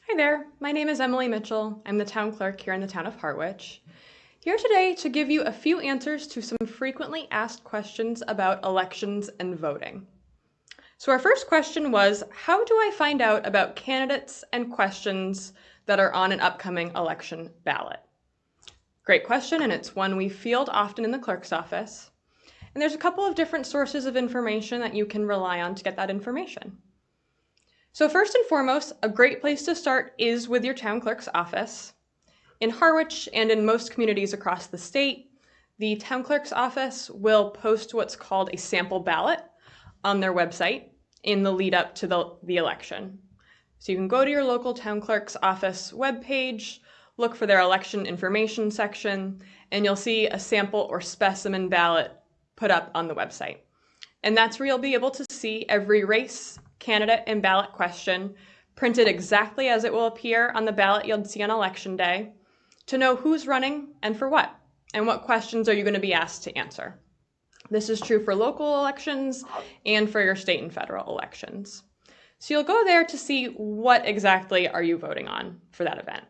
Hi there, my name is Emily Mitchell. I'm the town clerk here in the town of Harwich. Here today to give you a few answers to some frequently asked questions about elections and voting. So our first question was, how do I find out about candidates and questions that are on an upcoming election ballot? Great question, and it's one we field often in the clerk's office. And there's a couple of different sources of information that you can rely on to get that information. So first and foremost, a great place to start is with your town clerk's office. In Harwich and in most communities across the state, the town clerk's office will post what's called a sample ballot on their website in the lead up to the election. So you can go to your local town clerk's office webpage, look for their election information section, and you'll see a sample or specimen ballot put up on the website. And that's where you'll be able to see every race, candidate, and ballot question printed exactly as it will appear on the ballot you'll see on election day to know who's running and for what, and what questions are you going to be asked to answer. This is true for local elections and for your state and federal elections. So you'll go there to see what exactly are you voting on for that event.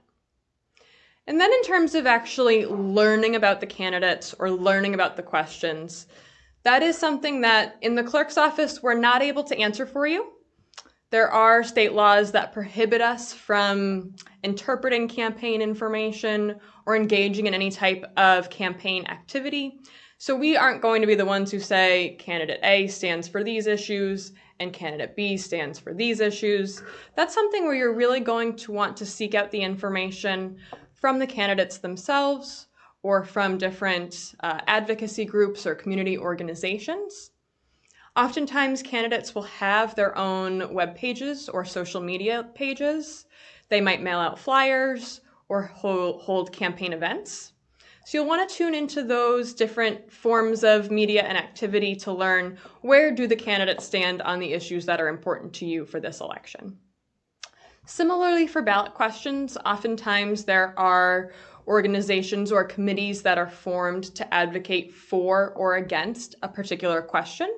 And then in terms of actually learning about the candidates or learning about the questions, that is something that in the clerk's office we're not able to answer for you. There are state laws that prohibit us from interpreting campaign information or engaging in any type of campaign activity. So we aren't going to be the ones who say candidate A stands for these issues and candidate B stands for these issues. That's something where you're really going to want to seek out the information from the candidates themselves or from different advocacy groups or community organizations. Oftentimes, candidates will have their own web pages or social media pages. They might mail out flyers or hold campaign events. So you'll want to tune into those different forms of media and activity to learn where do the candidates stand on the issues that are important to you for this election. Similarly, for ballot questions, oftentimes there are organizations or committees that are formed to advocate for or against a particular question.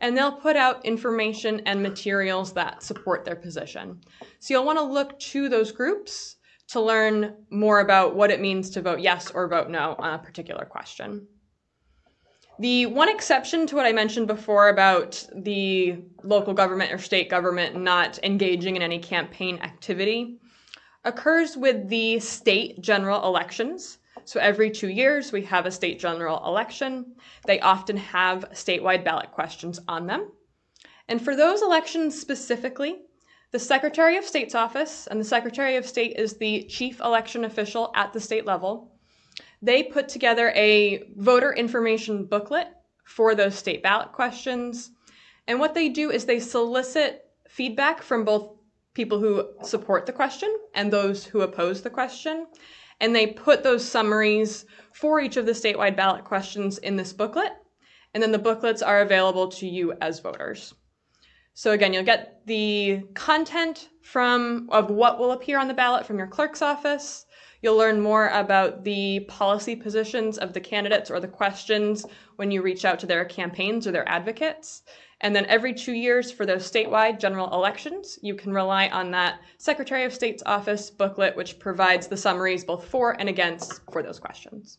And they'll put out information and materials that support their position. So you'll want to look to those groups to learn more about what it means to vote yes or vote no on a particular question. The one exception to what I mentioned before about the local government or state government not engaging in any campaign activity occurs with the state general elections. So every 2 years, we have a state general election. They often have statewide ballot questions on them. And for those elections specifically, the Secretary of State's office, and the Secretary of State is the chief election official at the state level, they put together a voter information booklet for those state ballot questions. And what they do is they solicit feedback from both people who support the question and those who oppose the question. And they put those summaries for each of the statewide ballot questions in this booklet, and then the booklets are available to you as voters. So again, you'll get the content of what will appear on the ballot from your clerk's office. You'll learn more about the policy positions of the candidates or the questions when you reach out to their campaigns or their advocates. And then every 2 years for those statewide general elections, you can rely on that Secretary of State's office booklet, which provides the summaries both for and against for those questions.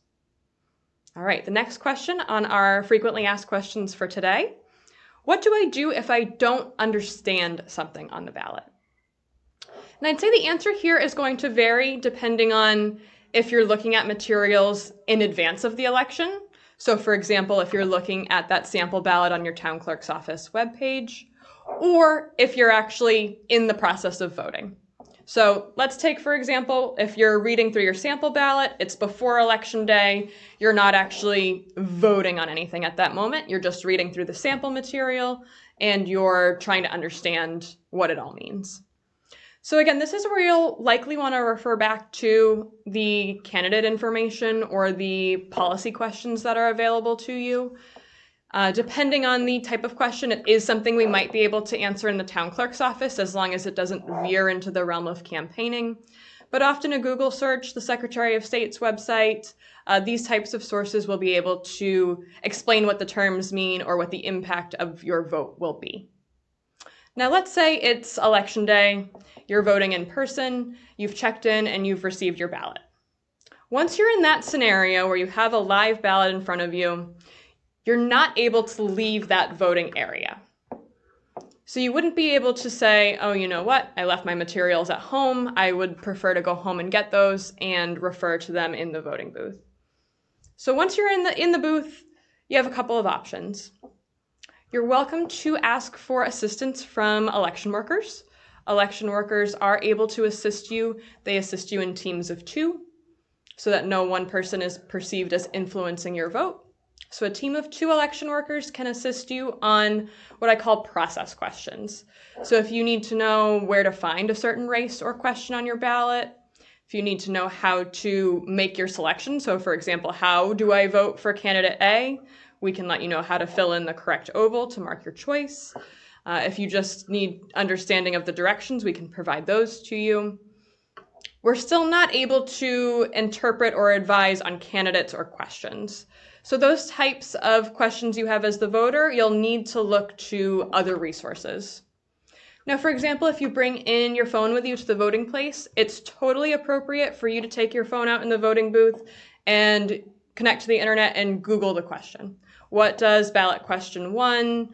All right, the next question on our frequently asked questions for today. What do I do if I don't understand something on the ballot? And I'd say the answer here is going to vary depending on if you're looking at materials in advance of the election. So for example, if you're looking at that sample ballot on your town clerk's office webpage, or if you're actually in the process of voting. So let's take, for example, if you're reading through your sample ballot, it's before election day, you're not actually voting on anything at that moment, you're just reading through the sample material and you're trying to understand what it all means. So again, this is where you'll likely want to refer back to the candidate information or the policy questions that are available to you. Depending on the type of question, it is something we might be able to answer in the town clerk's office as long as it doesn't veer into the realm of campaigning. But often a Google search, the Secretary of State's website, these types of sources will be able to explain what the terms mean or what the impact of your vote will be. Now let's say it's election day, you're voting in person, you've checked in and you've received your ballot. Once you're in that scenario where you have a live ballot in front of you, you're not able to leave that voting area. So you wouldn't be able to say, oh, you know what, I left my materials at home, I would prefer to go home and get those and refer to them in the voting booth. So once you're in the booth, you have a couple of options. You're welcome to ask for assistance from election workers. Election workers are able to assist you. They assist you in teams of 2 so that no one person is perceived as influencing your vote. So a team of 2 election workers can assist you on what I call process questions. So if you need to know where to find a certain race or question on your ballot, if you need to know how to make your selection, so for example, how do I vote for candidate A? We can let you know how to fill in the correct oval to mark your choice. If you just need understanding of the directions, we can provide those to you. We're still not able to interpret or advise on candidates or questions. So those types of questions you have as the voter, you'll need to look to other resources. Now, for example, if you bring in your phone with you to the voting place, it's totally appropriate for you to take your phone out in the voting booth and connect to the internet and Google the question. What does ballot question 1,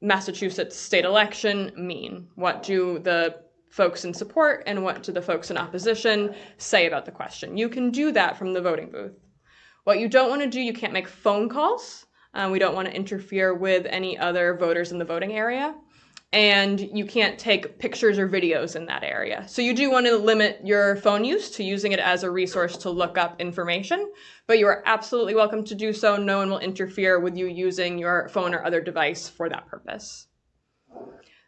Massachusetts state election, mean? What do the folks in support and what do the folks in opposition say about the question? You can do that from the voting booth. What you don't want to do, you can't make phone calls. We don't want to interfere with any other voters in the voting area. And you can't take pictures or videos in that area. So you do want to limit your phone use to using it as a resource to look up information, but you are absolutely welcome to do so. No one will interfere with you using your phone or other device for that purpose.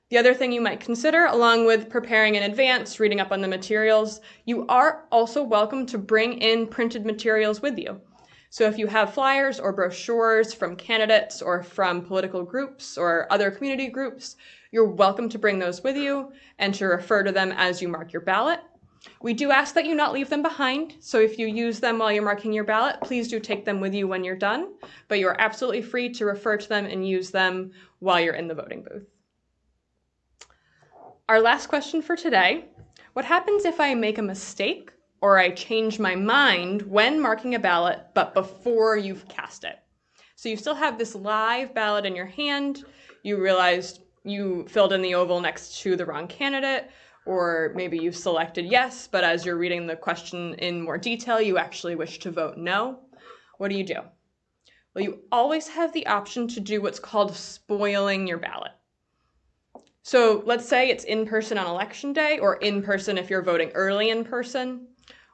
The other thing you might consider, along with preparing in advance, reading up on the materials, you are also welcome to bring in printed materials with you. So if you have flyers or brochures from candidates or from political groups or other community groups, you're welcome to bring those with you and to refer to them as you mark your ballot. We do ask that you not leave them behind. So if you use them while you're marking your ballot, please do take them with you when you're done, but you are absolutely free to refer to them and use them while you're in the voting booth. Our last question for today, what happens if I make a mistake or I change my mind when marking a ballot, but before you've cast it? So you still have this live ballot in your hand, you realized you filled in the oval next to the wrong candidate, or maybe you selected yes, but as you're reading the question in more detail, you actually wish to vote no. What do? Well, you always have the option to do what's called spoiling your ballot. So let's say it's in person on election day, or in person if you're voting early in person.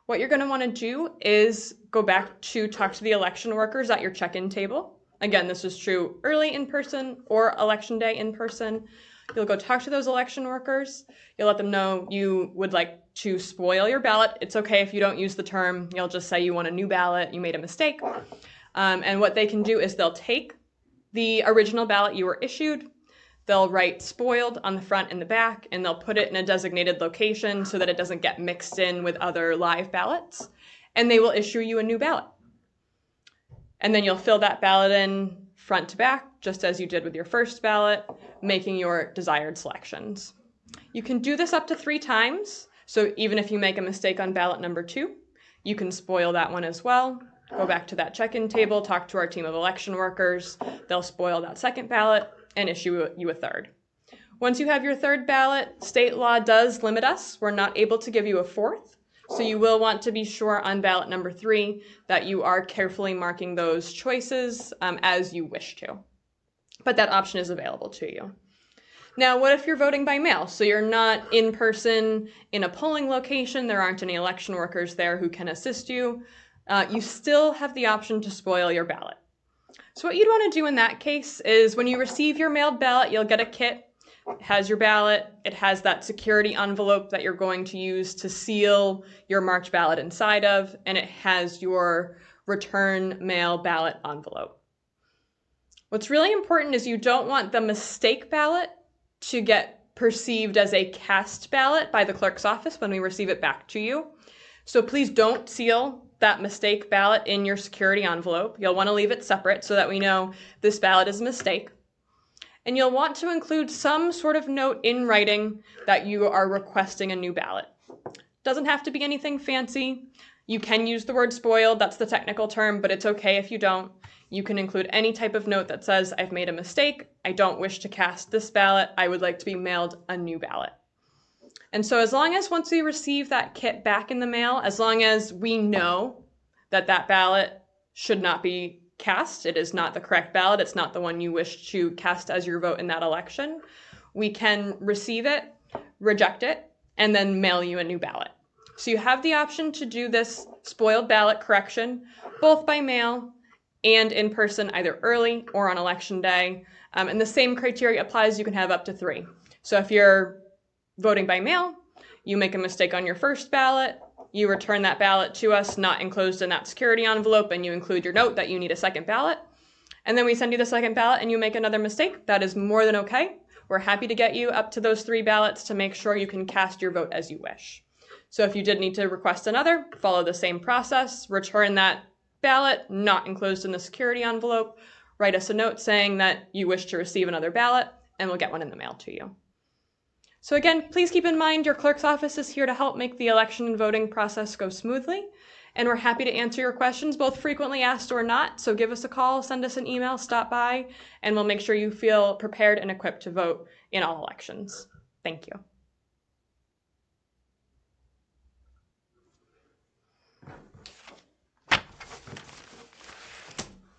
What you're going to want to do is go back to talk to the election workers at your check-in table. Again, this is true early in person or election day in person. You'll go talk to those election workers. You'll let them know you would like to spoil your ballot. It's okay if you don't use the term. You'll just say you want a new ballot, you made a mistake. And what they can do is they'll take the original ballot you were issued, they'll write spoiled on the front and the back, and they'll put it in a designated location so that it doesn't get mixed in with other live ballots, and they will issue you a new ballot. And then you'll fill that ballot in front to back, just as you did with your first ballot, making your desired selections. You can do this up to 3 times, so even if you make a mistake on ballot number 2, you can spoil that one as well. Go back to that check-in table, talk to our team of election workers, they'll spoil that second ballot and issue you a third. Once you have your third ballot, state law does limit us. We're not able to give you a fourth. So you will want to be sure on ballot number 3 that you are carefully marking those choices as you wish to. But that option is available to you. Now, what if you're voting by mail? So you're not in person in a polling location. There aren't any election workers there who can assist you. You still have the option to spoil your ballot. So what you'd want to do in that case is when you receive your mailed ballot, you'll get a kit. It has your ballot, it has that security envelope that you're going to use to seal your marked ballot inside of, and it has your return mail ballot envelope. What's really important is you don't want the mistake ballot to get perceived as a cast ballot by the clerk's office when we receive it back to you. So please don't seal that mistake ballot in your security envelope. You'll want to leave it separate so that we know this ballot is a mistake. And you'll want to include some sort of note in writing that you are requesting a new ballot. Doesn't have to be anything fancy. You can use the word spoiled, that's the technical term, but it's okay if you don't. You can include any type of note that says, I've made a mistake, I don't wish to cast this ballot, I would like to be mailed a new ballot. And so as long as once we receive that kit back in the mail, as long as we know that that ballot should not be cast, it is not the correct ballot, it's not the one you wish to cast as your vote in that election, we can receive it, reject it, and then mail you a new ballot. So you have the option to do this spoiled ballot correction, both by mail and in person, either early or on election day. And the same criteria applies, you can have up to 3. So if you're voting by mail, you make a mistake on your first ballot, you return that ballot to us, not enclosed in that security envelope, and you include your note that you need a second ballot. And then we send you the second ballot and you make another mistake. That is more than okay. We're happy to get you up to those 3 ballots to make sure you can cast your vote as you wish. So if you did need to request another, follow the same process, return that ballot, not enclosed in the security envelope, write us a note saying that you wish to receive another ballot, and we'll get one in the mail to you. So again, please keep in mind your clerk's office is here to help make the election and voting process go smoothly, and we're happy to answer your questions, both frequently asked or not. So give us a call, send us an email, stop by, and we'll make sure you feel prepared and equipped to vote in all elections. Thank you.